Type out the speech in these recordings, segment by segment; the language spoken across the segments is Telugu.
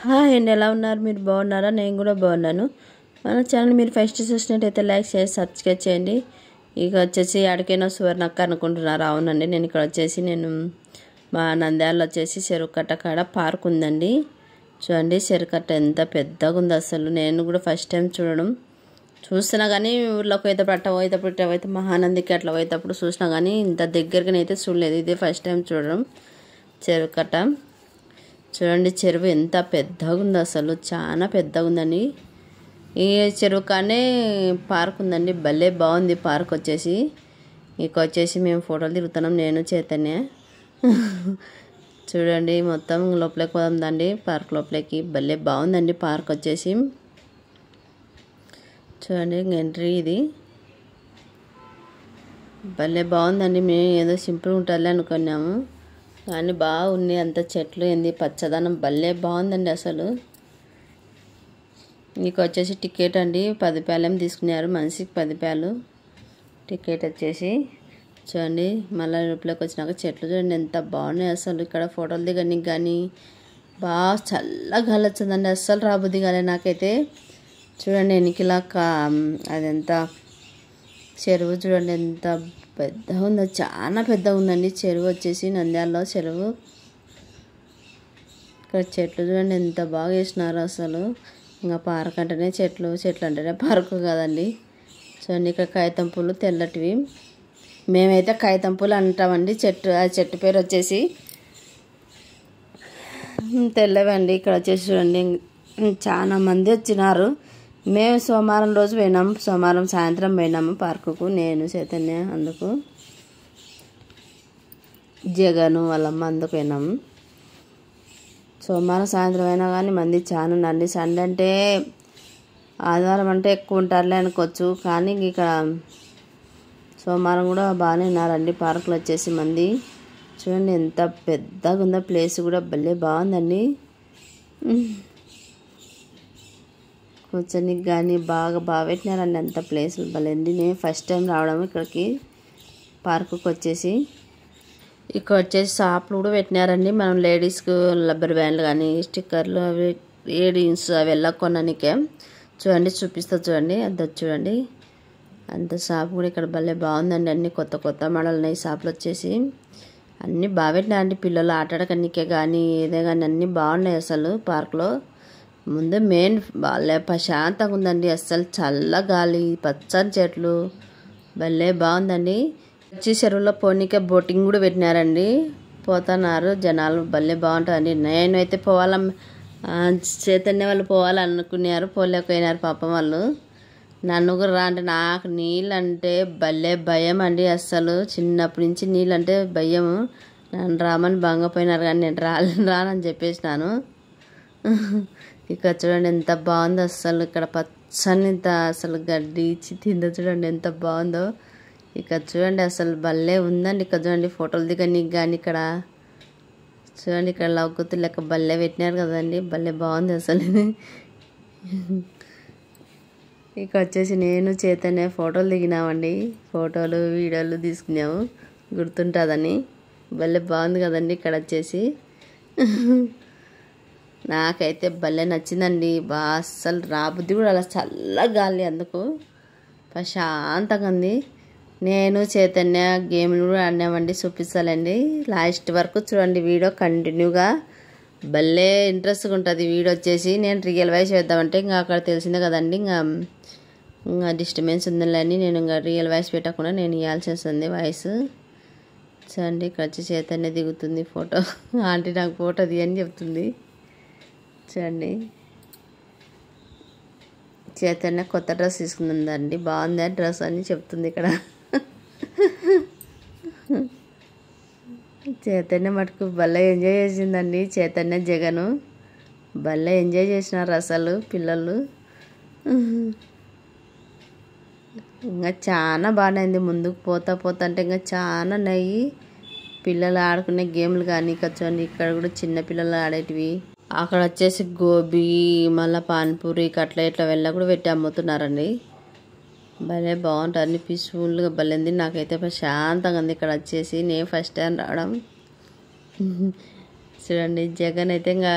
హాయ్ అండి, ఎలా ఉన్నారు? మీరు బాగున్నారా? నేను కూడా బాగున్నాను. మన ఛానల్ మీరు ఫస్ట్ చూసినట్టయితే లైక్ చేసి సబ్స్క్రైబ్ చేయండి. ఇక వచ్చేసి అడికైనా సువర్ణక్క అనుకుంటున్నారు. అవునండి, నేను ఇక్కడ వచ్చేసి మా నంద్యాలలో వచ్చేసి చెరువు కట్ట కాడ పార్క్ ఉందండి. చూడండి, చెరువు కట్ట ఎంత పెద్దగా ఉంది అసలు. నేను కూడా ఫస్ట్ టైం చూస్తున్నా కానీ ఊర్లోకి పోయేటప్పుడు మహానందికి అట్లా పోయేటప్పుడు చూసినా కానీ ఇంత దగ్గరగానైతే చూడలేదు. ఇదే ఫస్ట్ టైం చూడడం చెరువు కట్ట. చూడండి, చెరువు ఎంత పెద్దగా ఉందో అసలు, చాలా పెద్దగా ఉందండి. ఈ చెరువు కానీ పార్క్ ఉందండి, భలే బాగుంది పార్క్ వచ్చేసి. ఇక వచ్చేసి మేము ఫోటోలు తిరుగుతున్నాం, నేను చైతన్య. చూడండి, మొత్తం లోపలికి పోదాందండి, పార్క్ లోపలికి. భలే బాగుందండి పార్క్ వచ్చేసి. చూడండి, ఎంట్రీ ఇది భలే బాగుందండి. మేము ఏదో సింపుల్ ఉంటుందిలే అనుకున్నాము కానీ బాగుంది. అంత చెట్లు ఏంది పచ్చదనం, భలే బాగుందండి అసలు. మీకు వచ్చేసి టికెట్ అండి 10 రూపాయలు తీసుకున్నారు, మనిషికి 10 రూపాయలు టికెట్ వచ్చేసి. చూడండి, మళ్ళీ రూపులోకి వచ్చినాక చెట్లు చూడండి ఎంత బాగున్నాయి అసలు. ఇక్కడ ఫోటోలు దిగడానికి కానీ బాగా చల్లగా వచ్చిందండి, అస్సలు రాబుద్ది కాలే నాకైతే. చూడండి, ఎనికిలా అదెంత చెరువు చూడండి ఎంత పెద్దగా ఉందో, చాలా పెద్దగా ఉందండి చెరువు వచ్చేసి. నంద్యాలలో చెరువు. ఇక్కడ చెట్లు చూడండి ఎంత బాగా వేసినారు అసలు. ఇంకా పార్క్ అంటేనే చెట్లు అంటేనే పార్కు కదండి. చూడండి, ఇక్కడ కాగితం పూలు తెల్లటివి, మేమైతే కాగితం పూలు అంటామండి. ఆ చెట్టు పేరు వచ్చేసి తెల్లవండి. ఇక్కడ వచ్చేసి చూడండి చాలా మంది వచ్చినారు. మేము సోమవారం రోజు పోయినాము, సోమవారం సాయంత్రం పోయినాము పార్కుకు, నేను చైతన్య, అందుకు జగను వాళ్ళమ్మ అందుకు పోయినాము. సోమవారం సాయంత్రం అయినా కానీ మంది చాలా ఉండండి. సండే అంటే ఆదివారం అంటే ఎక్కువ ఉంటారులే అనుకోవచ్చు, కానీ ఇక్కడ సోమవారం కూడా బాగానే ఉన్నారండి పార్కులో వచ్చేసి మంది. చూడండి ఎంత పెద్దగా ఉందో, ప్లేస్ కూడా భలే బాగుందండి. కూర్చొని కానీ బాగా పెట్టినారండి, అంత ప్లేస్ భలేండి. నేను ఫస్ట్ టైం రావడం ఇక్కడికి పార్కుకి వచ్చేసి. ఇక్కడ వచ్చేసి షాపులు కూడా పెట్టినారండి, మనం లేడీస్కు రబ్బర్ బ్యాండ్లు కానీ స్టిక్కర్లు అవి ఇయరింగ్స్ అవి ఎలా కొనడానికే. చూడండి, చూపిస్తా చూడండి, అది చూడండి అంత షాప్ కూడా ఇక్కడ భలే బాగుందండి. అన్ని కొత్త మోడల్ ఉన్నాయి షాపులు వచ్చేసి. అన్నీ బాగా పెట్టినారండి, పిల్లలు ఆటాడకనికే కానీ ఏదే కానీ అన్నీ బాగున్నాయి అసలు పార్క్లో. ముందు మెయిన్ భలే ప్రశాంతంగా ఉందండి అస్సలు, చల్ల గాలి, పచ్చని చెట్లు, భలే బాగుందండి. వచ్చి చెరువులో పోనీకే బోటింగ్ కూడా పెట్టినారండి, పోతున్నారు జనాలు, భలే బాగుంటుందండి. నేనైతే చైతన్య వాళ్ళు పోవాలనుకున్నారు, పోలేకపోయినారు పాపం వాళ్ళు. నన్ను కూడా రా అంటే నాకు నీళ్ళు అంటే భలే భయం అండి అస్సలు. చిన్నప్పటి నుంచి నీళ్ళు అంటే భయము. నన్ను రామని బంగపోయినారు కానీ నేను రానని చెప్పేసినాను. ఇక్కడ చూడండి ఎంత బాగుందో అస్సలు. ఇక్కడ పచ్చని అసలు గడ్డి తిందో చూడండి ఎంత బాగుందో. ఇక్కడ చూడండి అసలు భలే ఉందండి. ఇక్కడ చూడండి ఫోటోలు దిగనీకి కానీ ఇక్కడ చూడండి, ఇక్కడ లవ్గుత్తు లెక్క భలే పెట్టినారు కదండి, భలే బాగుంది అసలు. ఇక్కడ వచ్చేసి నేను చైతన్య ఫోటోలు దిగినామండి, ఫోటోలు వీడియోలు తీసుకున్నాము గుర్తుంటుందని. భలే బాగుంది కదండి ఇక్కడ వచ్చేసి. నాకైతే భలే నచ్చిందండి బాగా, అస్సలు రాబుద్ది కూడా అలా చల్ల గాలి, అందుకు ప్రశాంతంగా ఉంది. నేను చైతన్య గేమ్లు కూడా ఆడినామండి, చూపిస్తానండి లాస్ట్ వరకు చూడండి వీడియో కంటిన్యూగా. భలే ఇంట్రెస్ట్గా ఉంటుంది వీడియో వచ్చేసి. నేను రియల్ వాయిస్ చేద్దామంటే ఇంకా అక్కడ తెలిసిందే కదండి, ఇంకా డిస్టర్బెన్స్ ఉందని నేను ఇంకా రియల్ వాయిస్ పెట్టకుండా నేను ఇవ్వాల్సి వస్తుంది వాయిస్. చూడండి, ఇక్కడ వచ్చి చైతన్య దిగుతుంది ఫోటో, ఆంటీ నాకు ఫోటో తీయని చెప్తుంది. చూడండి, చైతన్య కొత్త డ్రెస్ తీసుకుందండి, బాగుంది ఆ డ్రెస్ అని చెప్తుంది ఇక్కడ. చైతన్య మటుకు భలే ఎంజాయ్ చేసిందండి, చైతన్య జగను భలే ఎంజాయ్ చేసినారు అసలు పిల్లలు. ఇంకా చాలా బాగానేది, ముందుకు పోతా అంటే ఇంకా చాలా ఉన్నాయి పిల్లలు ఆడుకునే గేమ్లు కానీ. చూడండి, ఇక్కడ కూడా చిన్న పిల్లలు ఆడేటివి. అక్కడ వచ్చేసి గోబీ, మళ్ళీ పానీపూరి, కట్లెట్ల వెళ్ళ కూడా పెట్టి అమ్ముతున్నారండి. భలే బాగుంటుంది, పీస్ఫుల్గా భలేంది. నాకైతే ప్రశాంతంగా ఉంది ఇక్కడ వచ్చేసి, నేను ఫస్ట్ టైం రావడం. చూడండి, జగన్ అయితే ఇంకా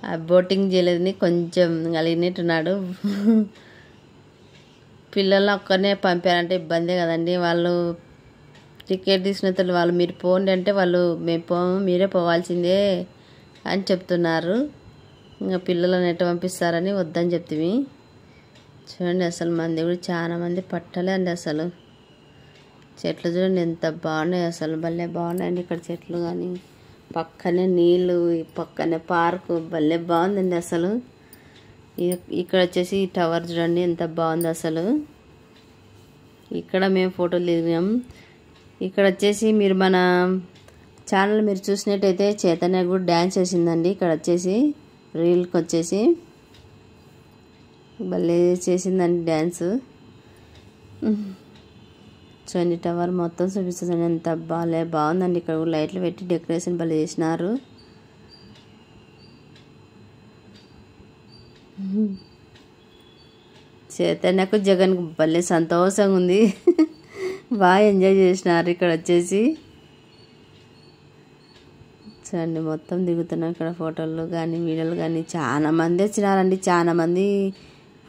ఆ బోటింగ్ చేయలేదని కొంచెం కలిగినట్టున్నాడు. పిల్లలు ఒక్కనే పంపారంటే ఇబ్బందే కదండి. వాళ్ళు టికెట్ తీసుకున్న వాళ్ళు మీరు పోండి అంటే వాళ్ళు మేము పోము మీరే పోవాల్సిందే అని చెప్తున్నారు. ఇంకా పిల్లలను ఎట్ట పంపిస్తారని వద్దని చెప్తివి. చూడండి అసలు మంది కూడా చాలా మంది పట్టలే అండి. అసలు చెట్లు చూడండి ఎంత బాగున్నాయి, అసలు భలే బాగున్నాయండి. ఇక్కడ చెట్లు కానీ పక్కనే నీళ్ళు, పక్కనే పార్కు భలే బాగుందండి. అసలు ఇక్కడ వచ్చేసి ఈ టవర్ చూడండి ఎంత బాగుంది అసలు. ఇక్కడ మేము ఫోటోలు దిగాం. ఇక్కడ వచ్చేసి మీరు మన ఛానల్ మీరు చూసినట్టయితే చైతన్య కూడా డ్యాన్స్ చేసిందండి. ఇక్కడ వచ్చేసి రీల్కి వచ్చేసి భలే చేసిందండి డ్యాన్స్. చూడండి టవర్ మొత్తం చూపిస్తుంది ఎంత బాగుందండి. ఇక్కడ కూడా లైట్లు పెట్టి డెకరేషన్ భలే చేసినారు. చైతన్యకు జగన్కు భలే సంతోషంగా ఉంది. బాగా ఎంజాయ్ చేసినారు. ఇక్కడ వచ్చేసి చూడండి మొత్తం దిగుతున్నాం. ఇక్కడ ఫోటోలు కానీ వీడియోలు కానీ చాలా మంది వచ్చినారండి. చాలా మంది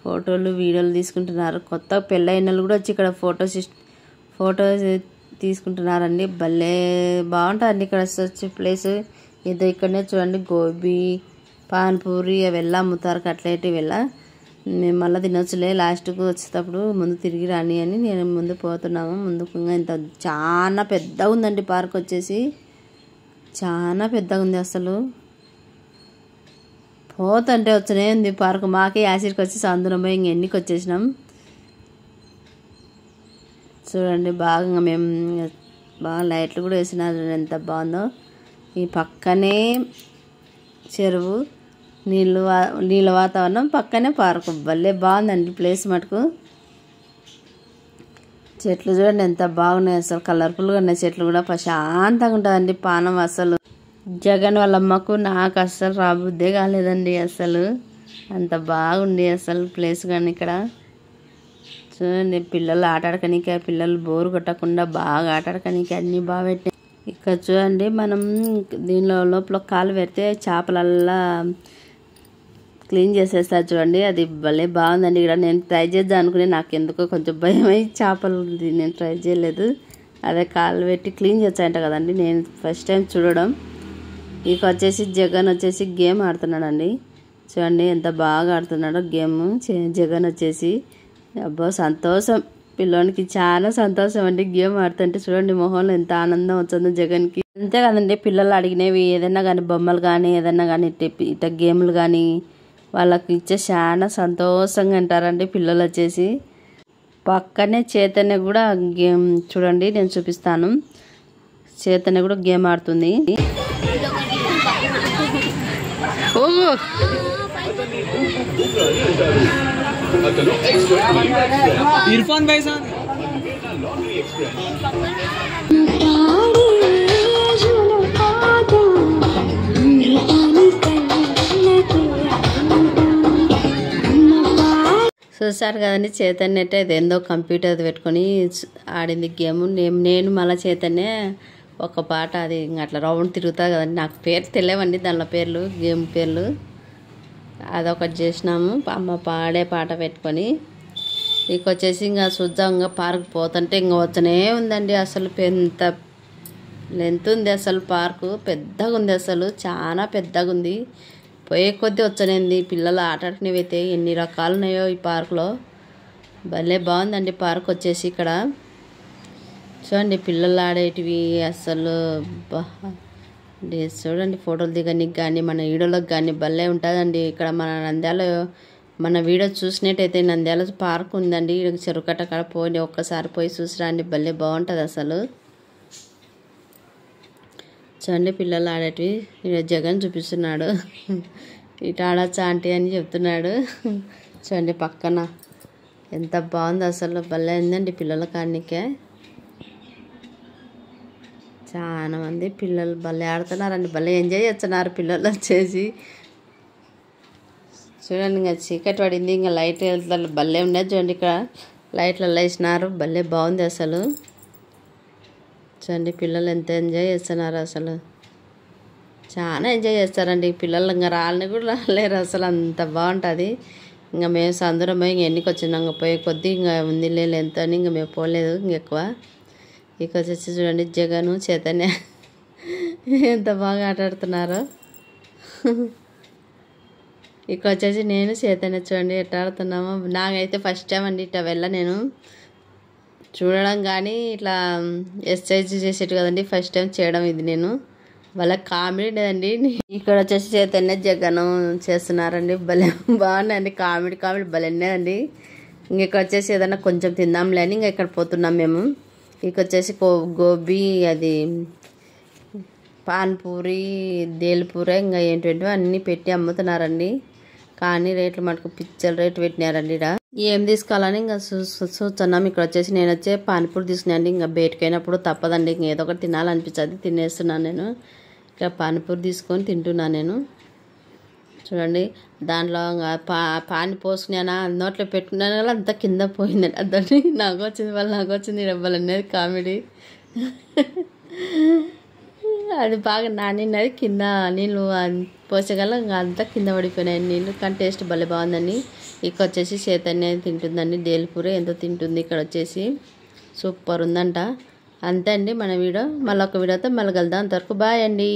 ఫోటోలు వీడియోలు తీసుకుంటున్నారు. కొత్త పెళ్ళైన వాళ్ళు కూడా వచ్చి ఇక్కడ ఫోటో తీసుకుంటున్నారండి. భలే బాగుంటుందండి ఇక్కడ వచ్చి ప్లేస్. ఏదో ఇక్కడనే చూడండి గోబీ పాన్పూరి అవి అమ్ముతారు, కట్లెట్ ఇవి మేము మళ్ళీ తినొచ్చులే లాస్ట్కు వచ్చేటప్పుడు ముందు తిరిగి రాని అని నేను ముందు పోతున్నాము. ముందుకు ఇంత చాలా పెద్దగా ఉందండి పార్క్ వచ్చేసి చాలా పెద్దగా ఉంది. అసలు పోతుంటే వచ్చనే ఉంది పార్క్. మాకే యాసిడ్కి వచ్చేసి అందులో పోయి ఎన్నికి వచ్చేసినాం. చూడండి బాగా మేము బాగా లైట్లు కూడా వేసినారు ఎంత బాగుందో. ఈ పక్కనే చెరువు నీళ్ళ వాతావరణం, పక్కనే పార్కు భలే బాగుందండి ప్లేస్ మటుకు. చెట్లు చూడండి ఎంత బాగున్నాయి అసలు, కలర్ఫుల్గా ఉన్నాయి చెట్లు కూడా. ప్రశాంతంగా ఉంటుందండి పానం. అసలు జగన్ వాళ్ళ అమ్మకు నాకు అస్సలు రాబుద్దే కాలేదండి. అసలు అంత బాగుంది అసలు ప్లేస్. కానీ ఇక్కడ చూడండి పిల్లలు ఆటాడకనికే, పిల్లలు బోరు కొట్టకుండా బాగా ఆటాడకనికే అన్నీ బాగా పెట్టినాయి. ఇక్కడ చూడండి మనం దీనిలో లోపల కాలు పెడితే చేపలల్లా క్లీన్ చేసేస్తారు చూడండి. అది భలే బాగుందండి. ఇక్కడ నేను ట్రై చేద్దాం అనుకుని నాకు ఎందుకో కొంచెం భయం అయ్యి చేపలు నేను ట్రై చేయలేదు. అదే కాలు పెట్టి క్లీన్ చేస్తాయంట కదండి, నేను ఫస్ట్ టైం చూడడం. ఇక వచ్చేసి జగన్ వచ్చేసి గేమ్ ఆడుతున్నాడండి. చూడండి ఎంత బాగా ఆడుతున్నాడో గేమ్ జగన్ వచ్చేసి. అబ్బో సంతోషం, పిల్లోనికి చాలా సంతోషం అండి గేమ్ ఆడుతుంటే. చూడండి మొహంలో ఎంత ఆనందం వచ్చిందో జగన్కి. అంతే కదండి పిల్లలు అడిగినవి ఏదైనా కానీ బొమ్మలు కానీ ఏదైనా కానీ ఇట్ట గేమ్లు కానీ వాళ్ళకి ఇచ్చే చాలా సంతోషంగా అంటారండి పిల్లలు వచ్చేసి. పక్కనే చైతన్య కూడా గేమ్ చూడండి నేను చూపిస్తాను. చైతన్య కూడా గేమ్ ఆడుతుంది. इरफान भाई साहब చూసారు కదండి చైతన్య అంటే అదేందో కంప్యూటర్ పెట్టుకొని ఆడింది గేమ్. నేను మళ్ళీ చైతన్య ఒక పాట అది ఇంకా అట్లా రౌండ్ తిరుగుతా కదండి. నాకు పేరు తెలియవండి దానిలో పేర్లు, గేమ్ పేర్లు. అదొకటి చేసినాము అమ్మ పాడే పాట పెట్టుకొని. ఇక వచ్చేసి ఇంకా చూద్దాం. ఇంకా పార్క్ పోతుంటే ఇంకా వచ్చనే ఉందండి. అసలు ఎంత లెంత్ ఉంది అసలు, పార్కు పెద్దగా ఉంది అసలు, చాలా పెద్దగా ఉంది. పోయే కొద్దీ వచ్చనేది. పిల్లలు ఆటాడుకునేవి అయితే ఎన్ని రకాలు ఉన్నాయో ఈ పార్కులో. భలే బాగుందండి పార్క్ వచ్చేసి. ఇక్కడ చూడండి పిల్లలు ఆడేటివి అసలు చూడండి. ఫోటోలు దిగడానికి కానీ మన వీడియోలకు కానీ భలే ఉంటుందండి. ఇక్కడ మన నంద్యాల మన వీడియో చూసినట్టయితే నంద్యాల పార్క్ ఉందండి. చెరుకట్ట కాడ పోయి ఒక్కసారి పోయి చూసిరండి, భలే బాగుంటుంది అసలు. చూడండి పిల్లలు ఆడేటివి జగన్ చూపిస్తున్నాడు. ఇటు ఆడచ్చా ఆంటీ అని చెప్తున్నాడు. చూడండి పక్కన ఎంత బాగుంది అసలు, భలే ఉందండి పిల్లల కాడనికే. చాలా మంది పిల్లలు భలే ఆడుతున్నారండి, భలే ఎంజాయ్ చేస్తున్నారు పిల్లలు వచ్చేసి. చూడండి ఇంకా చీకటి పడింది, ఇంకా లైట్ భలే ఉండేది. చూడండి ఇక్కడ లైట్లు వేసినారు, భలే బాగుంది అసలు. చూడండి పిల్లలు ఎంత ఎంజాయ్ చేస్తున్నారు అసలు. చాలా ఎంజాయ్ చేస్తారండి పిల్లలు. ఇంకా రాళ్ళని కూడా రాలేరు అసలు, అంత బాగుంటుంది. ఇంకా మేము సందరం పోయి ఇంక ఎన్నికి వచ్చినాం, ఇంకా పోయే కొద్దీ ఇంకా ఉంది లేదు ఎంత అని ఇంకా మేము పోలేదు ఇంకెక్కువ. ఇక వచ్చేసి చూడండి జగను చైతన్య ఎంత బాగా ఆడుతున్నారో. ఇక వచ్చేసి నేను చైతన్య చూడండి ఎట్లా ఆడుతున్నామో. నాకైతే ఫస్ట్ టైం అండి ఇట్లా నేను చూడడం కానీ ఇట్లా ఎక్సర్సైజ్ చేసేట్టు కదండి ఫస్ట్ టైం చేయడం ఇది నేను. వాళ్ళ కామెడీ లేదండి. ఇక్కడ వచ్చేసి చైతన్య జగను చేస్తున్నారండి, భలే బాగున్నాయండి. కామెడీ భలేనేదండి. ఇక్కడ వచ్చేసి ఏదన్నా కొంచెం తిందాంలే అని ఇంకా ఇక్కడ పోతున్నాం మేము. ఇక వచ్చేసి గోబీ, అది పాన్పూరి, దేల్పూరి ఇంకా ఏంటంటే అన్నీ పెట్టి అమ్ముతున్నారండి. కానీ రేట్లు మటుకు పిచ్చల రేటు పెట్టినారండి. ఇక్కడ ఏం తీసుకోవాలని ఇంకా చూస్తున్నాం. ఇక్కడ వచ్చేసి నేను వచ్చే పానీపూరి తీసుకున్నాండి. ఇంకా బయటకైనప్పుడు తప్పదండి, ఇంక ఏదో ఒకటి తినాలనిపించదు, తినేస్తున్నాను నేను. ఇక్కడ పానీపూరి తీసుకొని తింటున్నాను నేను. చూడండి దాంట్లో పాని పోసుకున్నానా నోట్లో పెట్టుకున్నాను కదా అంతా కింద పోయిందండి. అదండి నాకు వచ్చింది నాకు వచ్చింది డబ్బులు అనేది కామెడీ. అది బాగా నానినది కింద నీళ్ళు పోసేగల ఇంకా అంతా కింద పడిపోయినాయి నీళ్ళు. కానీ టేస్ట్ భలే బాగుందండి. ఇక్కడ వచ్చేసి చైతన్య తింటుందండి, దేల్పూరి ఎంతో తింటుంది. ఇక్కడ వచ్చేసి సూపర్ ఉందంట. అంతే అండి మన వీడియో. మళ్ళీ ఒక వీడియోతో మళ్ళీ కలుద్దాం. అంతవరకు బాయ్ అండి.